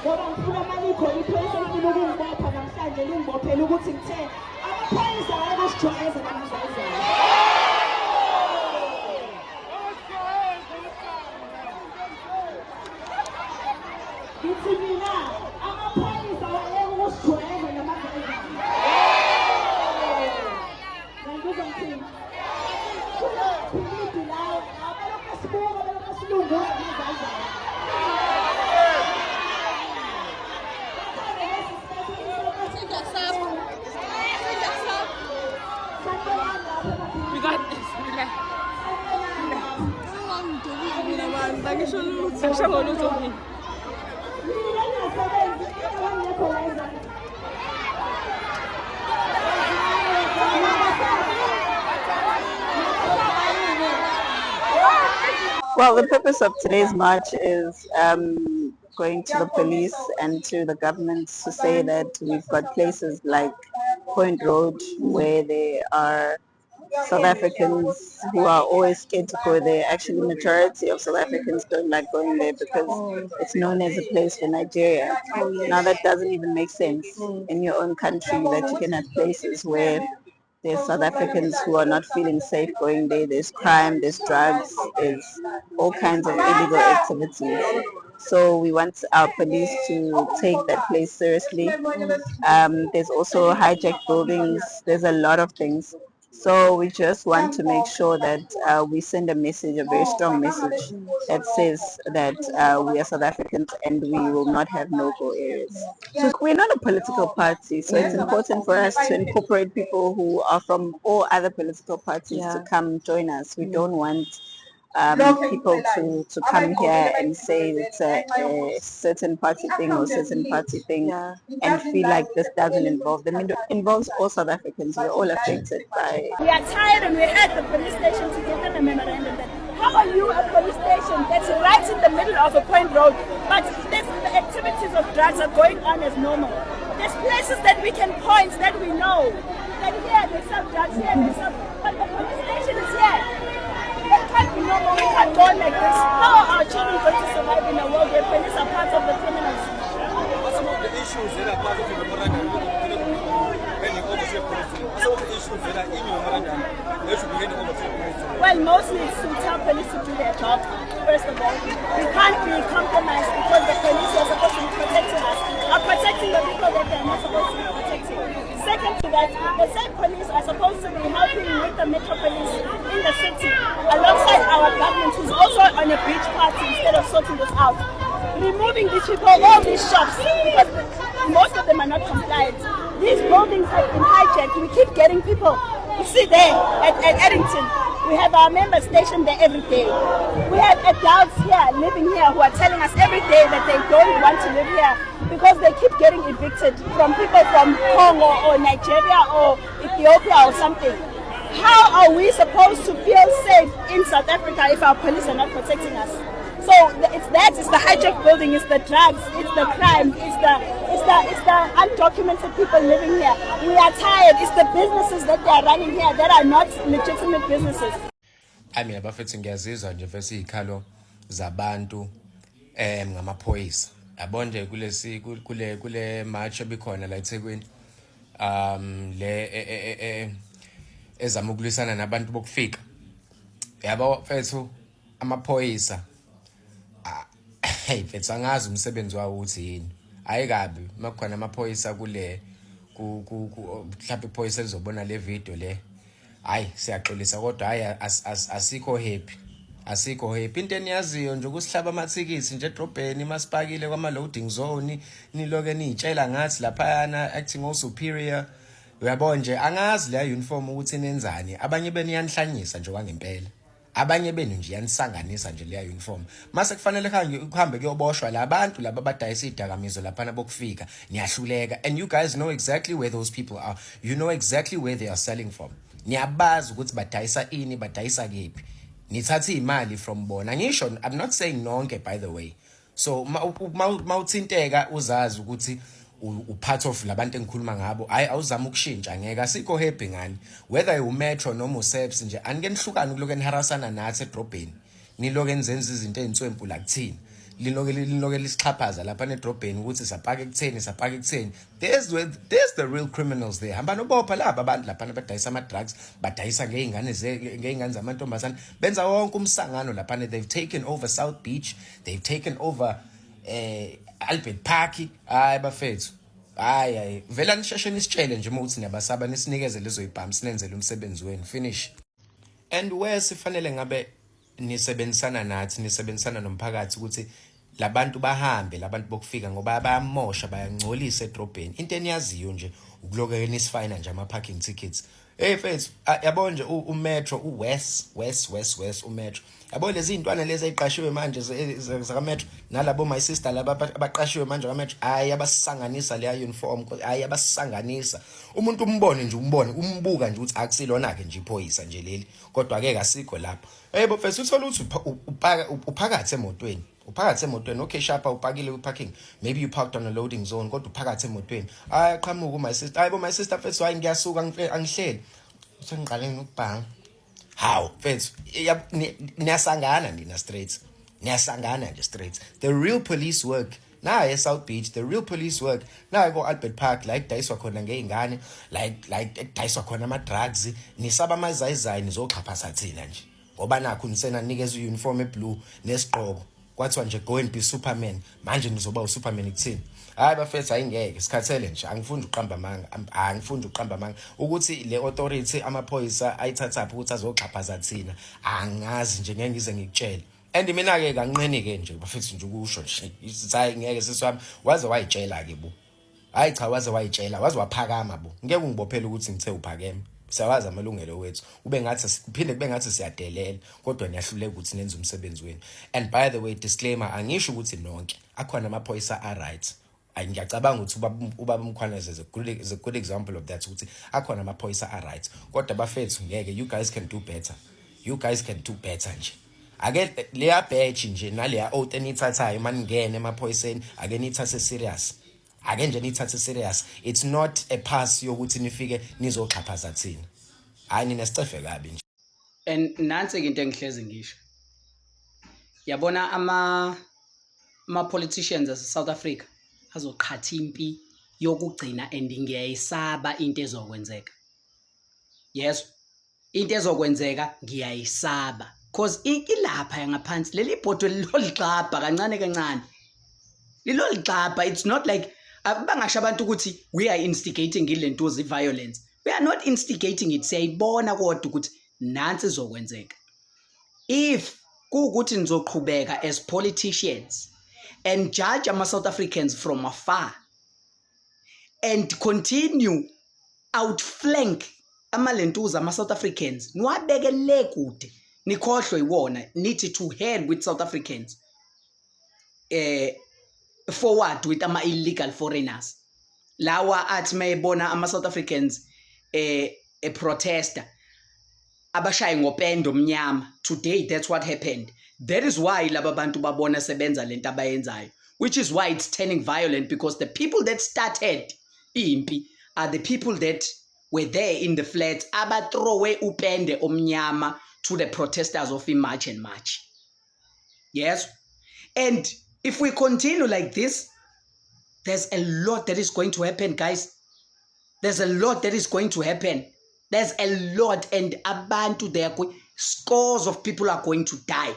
ngoba ngifuna malikho iphoyisa lifuna ukungibopha namhlanje lingibophela ukuthi ngithe amaphoyisa ayabasijwayeza namazayizana. Ngithi mina amaphoyisa ayabasijwayeza namazayizana. Ngiyangizwa ngithini? Philippi lawo abaloku asibuka abaloku asilunguza namazayizana. We got this. Relax. Well, the purpose of today's march is going to the police and to the government to say that we've got places like Point Road where there are South Africans who are always scared to go there. Actually, majority of South Africans don't like going there because it's known as a place for Nigeria. Now that doesn't even make sense in your own country, that you can have places where there's South Africans who are not feeling safe going there. There's crime, there's drugs, there's all kinds of illegal activities. So we want our police to take that place seriously. There's also hijacked buildings. There's a lot of things. So we just want to make sure that we send a message, a very strong message that says that we are South Africans and we will not have no-go areas. So we're not a political party, so it's important for us to incorporate people who are from all other political parties to come join us. We don't want people to come here and say it's a certain party thing or certain party thing and feel like this doesn't involve them. It involves all South Africans. We're all affected by it. We are tired and we're at the police station to give them a memorandum that how are you a police station that's right in the middle of a Point Road, but the activities of drugs are going on as normal. There's places that we can point that we know. Like here they sell drugs, here they sell, but the police station is here. It can't be normal. We can't go like this. How are our children going to survive in a world where police are part of the criminals? What some of the issues that are part of the memorandum? Some of the issues that are in your memorandum, they should be handed over to the police. Well, mostly it's to tell police to do their job, first of all. We can't be compromised because the police are supposed to be protecting us, are protecting the people that they're not supposed to be protecting. Second to that, the same police are supposed to be helping with the metropolis in the city, alongside our government, who's also on a beach party instead of sorting this out. Removing these people, all these shops, because most of them are not compliant. These buildings have been hijacked. We keep getting people. You see there at Eddington, we have our members stationed there every day. We have adults here, living here, who are telling us every day that they don't want to live here because they keep getting evicted from people from Congo or Nigeria or Ethiopia or something. How are we supposed to feel safe in South Africa if our police are not protecting us? So it's the hijacked building, it's the drugs, it's the crime, it's the undocumented people living here. We are tired. It's the businesses that they are running here that are not legitimate businesses. I mean, abafethu ngiyazizwa nje fese ikhalo zabantu ngamaphoyisa. Yabo nje kule march ebikhona la eThekwini. Le ezama ukulwisana nabantu bokufika. Yabo fethu amaphoyisa hey mfethu angazi umsebenzi wawo uthi yini ayikabi makukhona amaphoyisa kule mhlawumbe iphoyisa lizobona le video le hayi siyaxolisa kodwa hayi asikho happy into eniyaziyo nje ukusihlaba amathikithi nje edrobheni masipakile kwama loading zone niloke nitshela ngathi lapha yana acting all superior uyabona nje angazi le uniform ukuthi nenzani abanye beniyanhlanyisa nje kwangempela abanye benu nje yanisanganisa nje leya uniform mase kufanele kuhambe kuyoboshwa labantu laba badayisa idakamizo lapha nabokufika niyahluleka and you guys know exactly where those people are, you know exactly where they are selling from, niyabazi ukuthi badayisa ini badayisa kephi nithatha imali from bona ngisho I'm not saying nonke by the way, so mawuthinteka uzazi ukuthi part of labantu engikhuluma ngabo awuzama ukushintsha ngeke asikho happy ngani whether you metro noma useps nje anike nihlukana kuloke niharasana nathi edrobheni niloke nizenza izinto ezintswempu la kuthina liloke lisixhaphaza lapha nedrobheni ukuthi sapaka ekutheni. There's the real criminals there. Hamba nobopha laba abantu lapha abadayisa ama-drugs, badayisa ngey'ngane zamantombazane, benza wonke umsangano lapha. They've taken over South Beach, they've taken over Albert Park. Hayi bafethu, hayi vela nisheshe nisitshele nje ukuthi niyabasaba, nisinikeze lezo y'bhamu sinenzele umsebenzi wenu. Finish. And where sifanele ngabe nisebenzisana nathi, nisebenzisana nomphakathi ukuthi labantu bahambe, labantu bokufika ngoba bayamosha, bayangcolisa edrobheni. Into eniyaziyo nje ukuloke nisifayina nje ama-parking tickets. Hey mfethu, yabo nje umetro, uwest umetro. Yabo lezi iy'ntwana lezi eyiqashiwe manje zakametro, nalabo my sister laba abaqashiwe manje kametro, hayi abasisanganisa leya uniform, hayi abasisanganisa. Umuntu umbuka nje ukuthi akusilona-ke nje iphoyisa nje leli, kodwa ke asikho lapho. Hey bo mfethu, uthola ukuthi uphakathi emotweni. Okay, shapa upakile kwi-parking. Maybe you parked on a loading zone, kodwa uphakathi emotweni. Hayi qhamuka my sister. Hayi bo my sister mfethu, hayi ngiyasuka angihleli. Sengiqaleni ukubhanga. How? Mfethu, niyasangana nina straight. Niyasangana nje straight. The real police work. Naye South Beach, the real police work. Naye ko Albert Park, like dayiswa khona ngey'ngane, like dayiswa khona ama-drugs. Nisaba amazayizayi nizoxhaphaza thina nje. Ngoba nakho nisena nikeza uniform eblue nesigqoko. Kwathiwa nje go and be Superman. Manje nizoba uSuperman ekuthini. Hayi bafethu, ayingeke sikhathele nje. Angifuni uqamba amanga. Ukuthi le authority amaphoyisa ayithathapha ukuthi azoxhaphaza thina. Angazi nje, ngeke ngize ngikutshele. And mina ke kanqeni-ke nje bafethu nje ukusho nje. Hayi ngeke siswami waze wayitshela-ke bo. Hayi cha, waze wayitshela, waze waphakama bo. Ngeke ungibophele ukuthi ngithe uphakeme. Siyawazi amalungelo wethu. Kuphinde kube ngathi siyadelela, kodwa niyahluleka ukuthi nenze umsebenzi wenu. And by the way, disclaimer, angisho ukuthi nonke akhona amaphoyisa right. Ngiyacabanga ukuthi ubaba Mkhwanazi is a good example of that, ukuthi akhona amaphoyisa right. Kodwa bafethu ngeke, you guys can do better. Nje. Ake leya badge nje naleya oath enithathayo maningene emaphoyiseni, ake nithathe serious. Ake nje nithathe serious. It's not a pass yokuthi nifike nizoxhaphaza thina. Hayi nina sicefe kabi nje. And nansi into engihlezi ngisho. Yabona ama-politicians ase-South Africa azoqhatha impi yokugcina, and ngiyayisaba into ezokwenzeka. Yes, into ezokwenzeka ngiyayisaba. Because ilapha yangaphansi leli bhodwe liloligxabha kancane. Liloligxabha. It's not like bangasho abantu ukuthi we are instigating ilento violence. We are not instigating it. Siyayibona kodwa ukuthi nansi izokwenzeka. If kuukuthi nizoqhubeka as politicians and judge ama-South Africans from afar and continue outflank amalentuza ama-South Africans, niwabekele kude, nikhohlwe iwona, nithi to hell with South Africans, forward with ama-illegal foreigners. Lawa athi mayebona ama-South Africans protester abashaye ngopendo mnyama. Today that's what happened. That is why laba bantu babona sebenza lento abayenzayo, which is why it's turning violent, because the people that started impi are the people that were there in the flats abathrowe upende omnyama to the protesters of March and March. Yes, and if we continue like this, there's a lot that is going to happen, guys. There's a lot that is going to happen. There's a lot, and abantu there, scores of people are going to die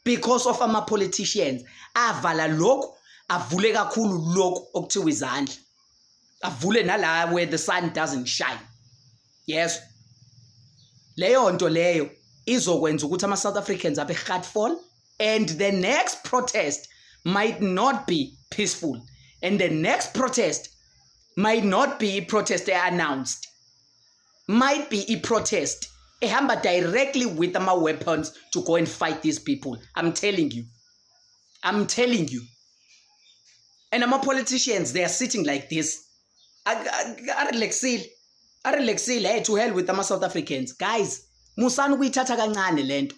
because of our politicians. Avala lokhu, avule kakhulu lokhu okuthiwa izandla. Avule nala where the sun doesn't shine. Yes. Leyo nto leyo izokwenza ukuthi ama-South Africans abe hardfall, and the next protest might not be peaceful, and the next protest might not be a protest announced, might be a protest ehamba directly with our weapons to go and fight these people. I'm telling you. And our politicians, they are sitting like this. Arelexile, hey, to hell with our South Africans. Guys, musanu kuyithatha kancane lento.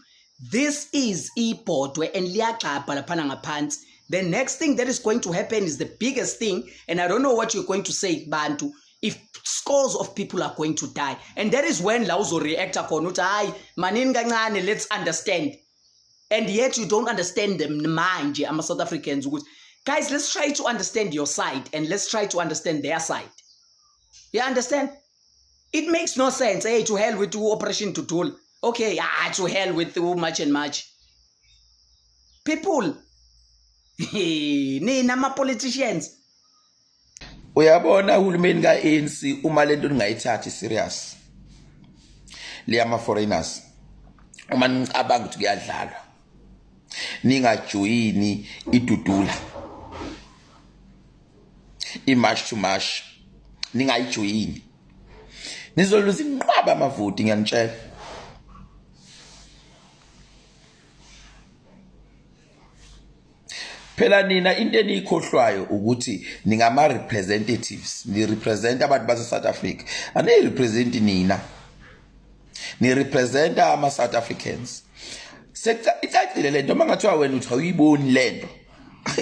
This is ibhodwe and liyaxabha laphana ngaphansi. The next thing that is going to happen is the biggest thing, and I don't know what you're going to say, Bantu, if scores of people are going to die. And that is when la uzo react khona uthi hayi manini kancane, let's understand. And yet you don't understand them mind, South Africans. Guys, let's try to understand your side and let's try to understand their side. You understand? It makes no sense. Hey, to hell with Operation Tutul. Okay, to hell with much and much. People, nama politicians. Uyabona uhulumeni ka-ANC uma lento ningayithathi serious. Liyama foreigners. Uma nicabanga ukuthi kuyadlalwa. Ningajoyini idudula. I-march to march. Ningayijoyini. Nizoluza inqwaba amavoti ngiyanitshela. Phela nina into eniyikhohlwayo ukuthi ningama representatives, ni represent abantu base South Africa. Ane represent nina. Ni represent ama South Africans. Sekutha icacile lento mangathiwa wena uthi awuyiboni lento.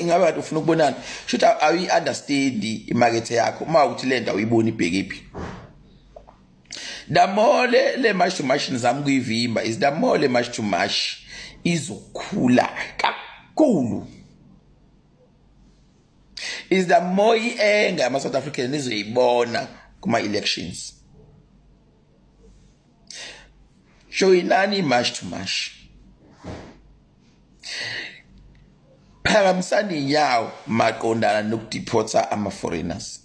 Ingabe kanti ufuna ukubonana. Should awi understand imarket yakho uma uthi lento awuyiboni ibhekephi. Damole le march to march nizama kuyivimba is damole march to march izokhula kakhulu. Is the more anger ama South Africans nizoyibona kuma elections. Show inani march to march. Phakamisani yawo maqondana nokudeporta ama foreigners.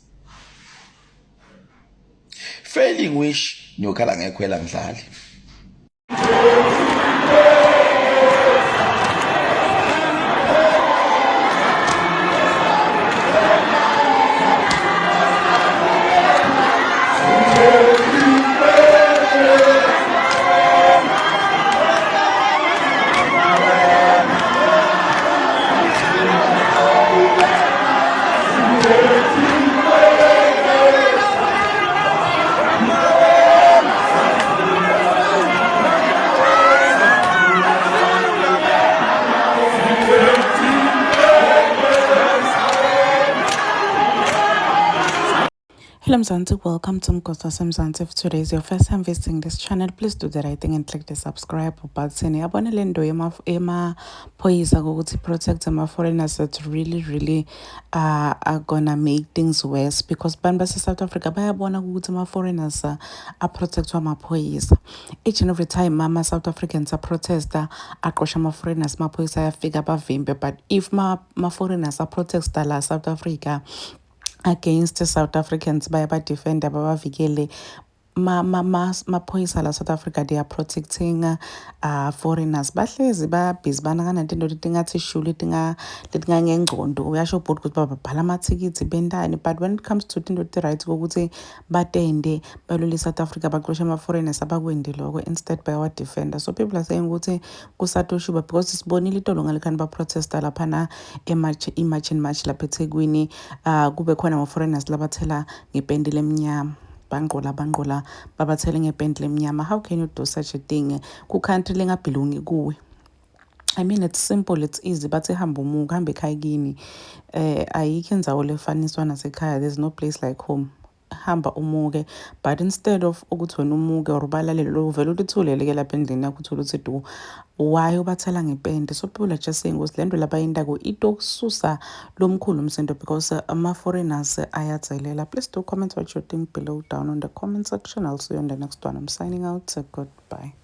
Failing wish nyokhala ngekhwela mdlali. Hello Mzansi, welcome to Mkosi Mzansi. If today is your first time visiting this channel, please do the right thing and click the subscribe button. Yabona lento ema phoyisa ukuthi protect ama foreigners that really are gonna make things worse, because bantu base South Africa bayabona ukuthi ama foreigners are protectwa amaphoyisa. Each and every time ama South Africans are protester aqosha ama foreigners amaphoyisa ayafika bavimbe, but if ma foreigners are protester la South Africa against South Africans by defender babavikele maphoyisa la South Africa, they are protecting foreigners. Bahlezi babhizi banakana into letingathi shule letinga ngengcondo uyasho bhodi ukuthi babhala amathikithi bendani, but when it comes to into the right ukuthi batende balole South Africa baqosha ama foreigners abakwende lokho instead bayawa defender. So people are saying ukuthi kusatoshuba because sibonile itolo ngalikhani ba protester lapha na march and march lapha eThekwini kube khona ama foreigners labathela ngepende lemnyama. Bangola babathele ngepende lemnyama. How can you do such a thing ku country lengabelongi kuwe? I mean, it's simple, it's easy, but ehamba umuka hambe ekhaya kini ayikho indzawo lefaniswa nasekhaya. There's no place like home. Hamba umuke, but instead of ukuthi wena umuke or balalele lo vele uthulele ke lapha endlini yakho uthula uthi do why ubathela ngepende. So people are just saying ukuthi lento labayinda ko itokususa lomkhulu umsendo because ama foreigners ayatselela. Please do comment what you think below down on the comment section. I'll see you on the next one. I'm signing out. Goodbye.